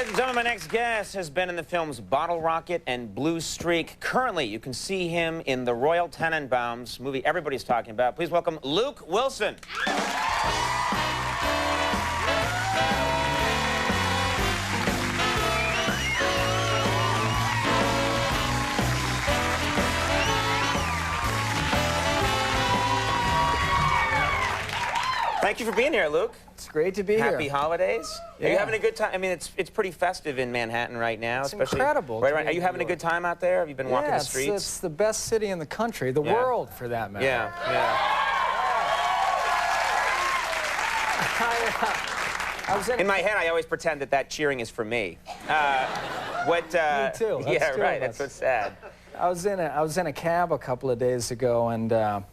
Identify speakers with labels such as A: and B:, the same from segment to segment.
A: Ladies and gentlemen, my next guest has been in the films Bottle Rocket and Blue Streak. Currently, you can see him in the Royal Tenenbaums movie everybody's talking about. Please welcome Luke Wilson. Thank you for being here, Luke.
B: It's great to be here.
A: Happy holidays.
B: Yeah.
A: Are you having a good time? I mean, it's pretty festive in Manhattan right now.
B: It's incredible.
A: Right. Are you having a good time out there? Have you been walking the streets?
B: It's the best city in the country, the world, for that matter.
A: Yeah. In my head, I always pretend that cheering is for me.
B: Me too.
A: Yeah, right. That's what's sad.
B: I was in a cab a couple of days ago, and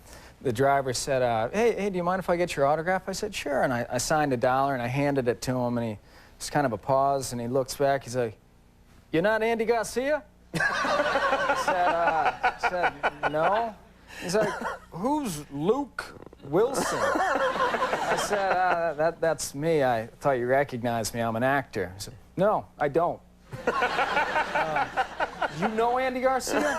B: the driver said, hey, do you mind if I get your autograph? I said, sure. And I signed $1 and I handed it to him, and he was kind of a pause, and he looks back. He's like, "You're not Andy Garcia?" I said, no. He's like, "Who's Luke Wilson?" I said, that's me. I thought you recognized me. I'm an actor. He said, "No, I don't." You know Andy Garcia?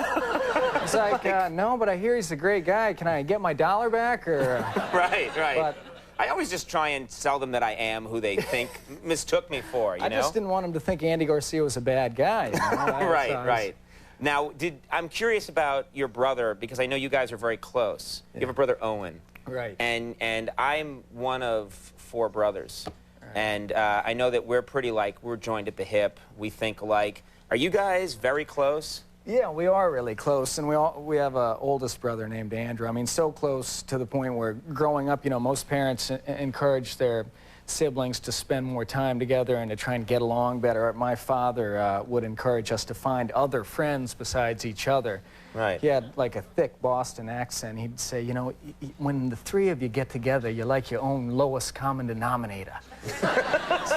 B: He's like, no, but I hear he's a great guy. Can I get my $1 back, or?
A: Right.
B: But
A: I always just try and tell them that I am who they think mistook me for, you know?
B: I just didn't want him to think Andy Garcia was a bad guy. You know?
A: Right. Now, I'm curious about your brother, because I know you guys are very close. Yeah. You have a brother, Owen.
B: Right.
A: And I'm one of 4 brothers. Right. And I know that we're pretty we're joined at the hip. We think alike. Are you guys very close?
B: Yeah, we are really close, and we have an oldest brother named Andrew. I mean, so close to the point where growing up, you know, most parents encourage their siblings to spend more time together and to try and get along better. My father would encourage us to find other friends besides each other.
A: Right.
B: He had like a thick Boston accent. He'd say, you know, when the 3 of you get together, you're like your own lowest common denominator.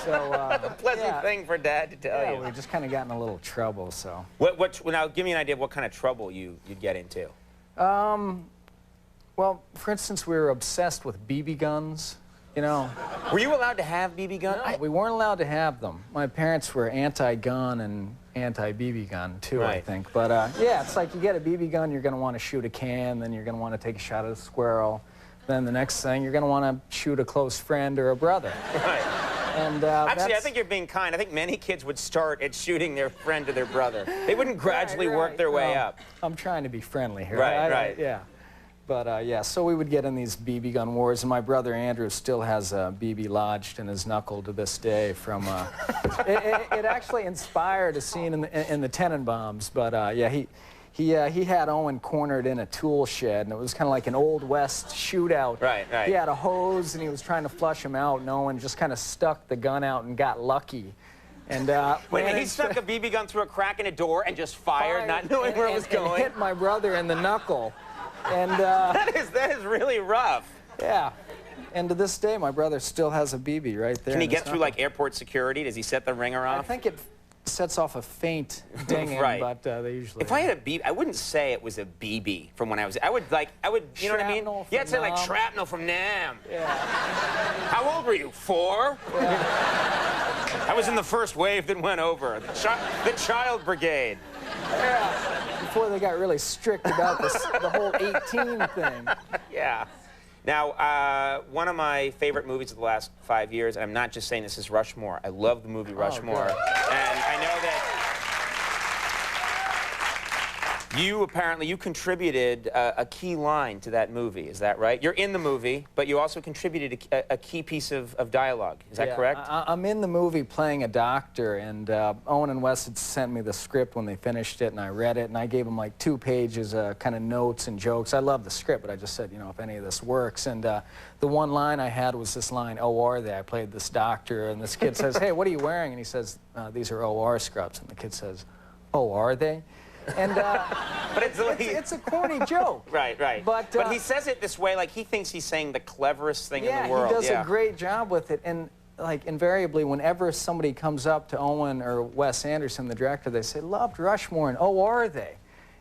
B: So,
A: a pleasant thing for Dad to tell you.
B: Yeah, we just kind of got in a little trouble, so.
A: Now, give me an idea of what kind of trouble you'd get into.
B: Well, for instance, we were obsessed with BB guns, you know.
A: Were you allowed to have BB guns?
B: No, we weren't allowed to have them. My parents were anti-gun and anti-BB gun, too,
A: right.
B: I think. But, yeah, it's like you get a BB gun, you're going to want to shoot a can, then you're going to want to take a shot at a squirrel. Then the next thing, you're going to want to shoot a close friend or a brother.
A: Right.
B: And,
A: actually, I think you're being kind. I think many kids would start at shooting their friend or their brother. They wouldn't gradually work their way up.
B: I'm trying to be friendly here.
A: Right.
B: Yeah. But, yeah, so we would get in these BB gun wars, and my brother Andrew still has a BB lodged in his knuckle to this day from, it actually inspired a scene in the Tenenbaums, but, yeah, he had Owen cornered in a tool shed, and it was kind of like an Old West shootout.
A: Right.
B: He had a hose, and he was trying to flush him out, and Owen just kind of stuck the gun out and got lucky. And,
A: wait, he stuck a BB gun through a crack in a door and just fired, not knowing where it was going?
B: And hit my brother in the knuckle. And,
A: that is really rough.
B: Yeah. And to this day, my brother still has a BB right there.
A: Can he get through, like, airport security? Does he set the ringer off?
B: I think it sets off a faint dinging,
A: right.
B: But they usually...
A: If I had a BB, I wouldn't say it was a BB from when I was... I would, you know what I mean? Yeah, I'd say, like, shrapnel from Nam.
B: Yeah.
A: How old were you? 4?
B: Yeah.
A: I was in the first wave that went over. The Child Brigade.
B: Yeah. Before they got really strict about the whole 18 thing.
A: Yeah. Now, one of my favorite movies of the last 5 years, and I'm not just saying this, is Rushmore. I love the movie Rushmore.
B: Oh,
A: and I know that you contributed a key line to that movie. Is that right? You're in the movie, but you also contributed a key piece of dialogue. Is that correct?
B: I'm in the movie playing a doctor, and Owen and Wes had sent me the script when they finished it, and I read it, and I gave them like 2 pages of kind of notes and jokes. I love the script, but I just said, you know, if any of this works. And the one line I had was this line, "Oh, are they?" I played this doctor, and this kid says, "Hey, what are you wearing?" And he says, "These are OR scrubs." And the kid says, "Oh, are they?" And
A: but
B: it's a corny joke.
A: Right.
B: But
A: he says it this way, like he thinks he's saying the cleverest thing in the world.
B: Yeah, he does a great job with it. And like invariably, whenever somebody comes up to Owen or Wes Anderson, the director, they say, "Loved Rushmore," and "Oh, are they?"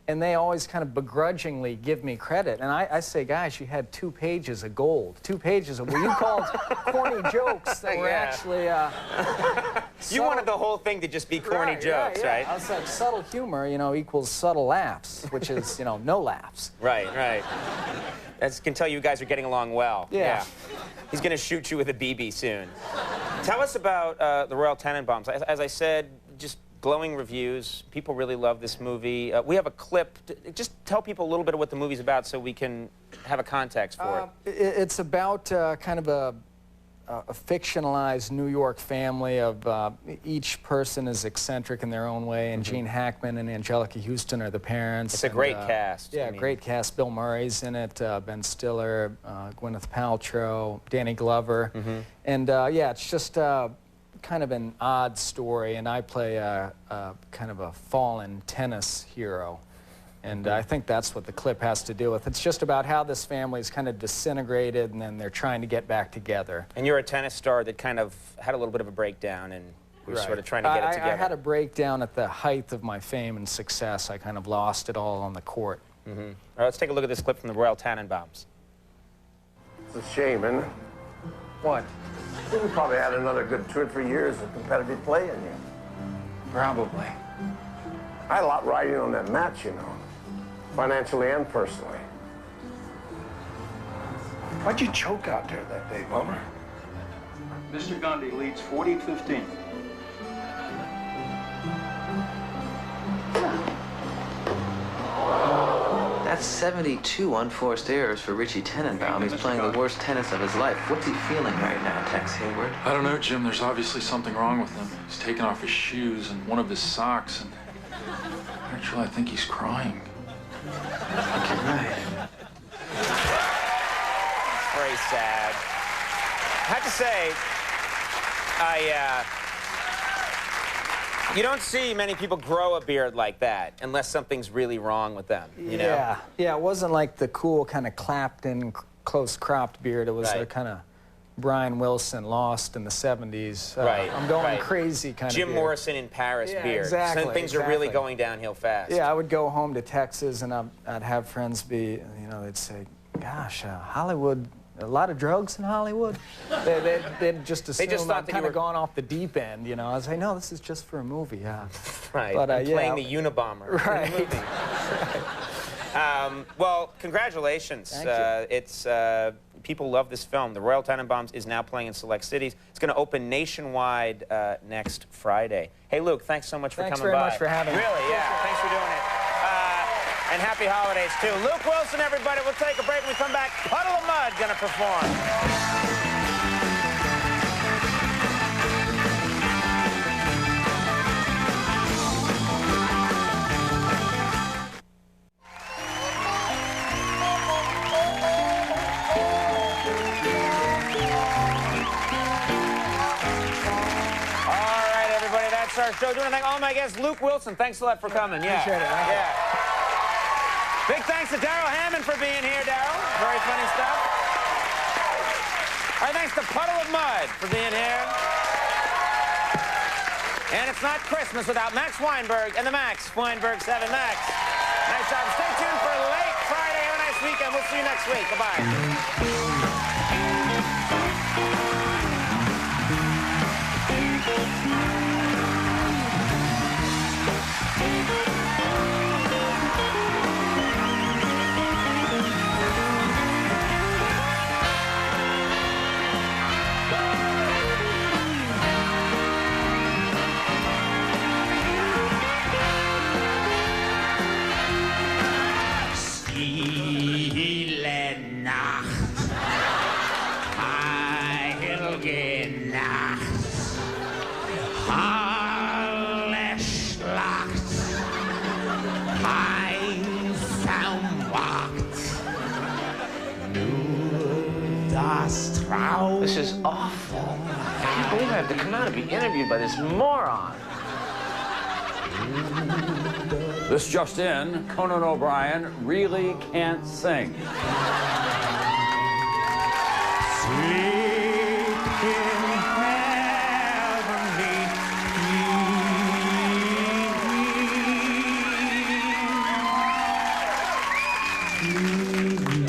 B: And they always kind of begrudgingly give me credit. And I say, "Guys, you had 2 pages of gold. 2 pages of what you called corny jokes that were actually
A: You wanted the whole thing to just be corny jokes, right?
B: I was like, subtle humor, you know, equals subtle laughs, which is, you know, no laughs.
A: Right, right. I can tell you guys are getting along well.
B: Yeah.
A: He's going to shoot you with a BB soon. Tell us about the Royal Tenenbaums. As I said, just glowing reviews. People really love this movie. We have a clip. Just tell people a little bit of what the movie's about so we can have a context for it.
B: It's about kind of a fictionalized New York family of each person is eccentric in their own way, and Gene Hackman and Angelica Houston are the parents.
A: It's a great cast.
B: Yeah, great cast. Bill Murray's in it, Ben Stiller, Gwyneth Paltrow, Danny Glover. And yeah, it's just kind of an odd story, and I play a kind of a fallen tennis hero. And I think that's what the clip has to do with. It's just about how this family's kind of disintegrated, and then they're trying to get back together.
A: And you're a tennis star that kind of had a little bit of a breakdown, and we're sort of trying to get it together.
B: I had a breakdown at the height of my fame and success. I kind of lost it all on the court.
A: All right, let's take a look at this clip from the Royal Tenenbaums.
C: It's a shame, isn't it?
B: What?
C: We probably had another good 2 or 3 years of competitive play in you.
B: Probably.
C: I had a lot riding on that match, you know, financially and personally.
D: Why'd you choke out there that day, Bummer?
E: Mr. Gandhi leads 40-15.
F: That's 72 unforced errors for Richie Tenenbaum. He's playing the worst tennis of his life. What's he feeling right now, Tex Hayward?
G: I don't know, Jim. There's obviously something wrong with him. He's taken off his shoes and one of his socks, and actually, I think he's crying.
F: I think you're right.
A: Very sad. I have to say, you don't see many people grow a beard like that unless something's really wrong with them, you know?
B: Yeah, it wasn't like the cool kind of clapped-in, close-cropped beard. It was a kind of Brian Wilson lost in the 70s. I'm going crazy kind of
A: Jim
B: beard.
A: Morrison in Paris beard.
B: Exactly.
A: So things are really going downhill fast.
B: Yeah, I would go home to Texas, and I'd have friends be, you know, they'd say, gosh, Hollywood, a lot of drugs in Hollywood. They'd just assume I'm kind of gone off the deep end, you know. I was like, no, this is just for a movie, yeah.
A: Right,
B: but,
A: playing the Unabomber
B: right.
A: in the movie. Well, congratulations.
B: Thank you.
A: It's people love this film. The Royal Tenenbaums is now playing in select cities. It's going to open nationwide next Friday. Hey, Luke, thanks so much for coming by.
B: Thanks very much for having me.
A: Really, yeah. Thanks for doing it. And happy holidays, too. Luke Wilson, everybody. We'll take a break. When we come back, Puddle of Mud going to perform. Our show doing anything. All my guests, Luke Wilson. Thanks a lot for coming.
B: Appreciate it.
A: Yeah. Big thanks to Daryl Hammond for being here, Daryl. Very funny stuff. All right, thanks to Puddle of Mud for being here. And it's not Christmas without Max Weinberg and the Max Weinberg 7 Max. Nice job. Stay tuned for late Friday. Have a nice weekend. We'll see you next week. Goodbye.
F: This is awful. I can't believe I have to come out and be interviewed by this moron.
H: This just in, Conan O'Brien really can't sing.
I: Sleep in heavenly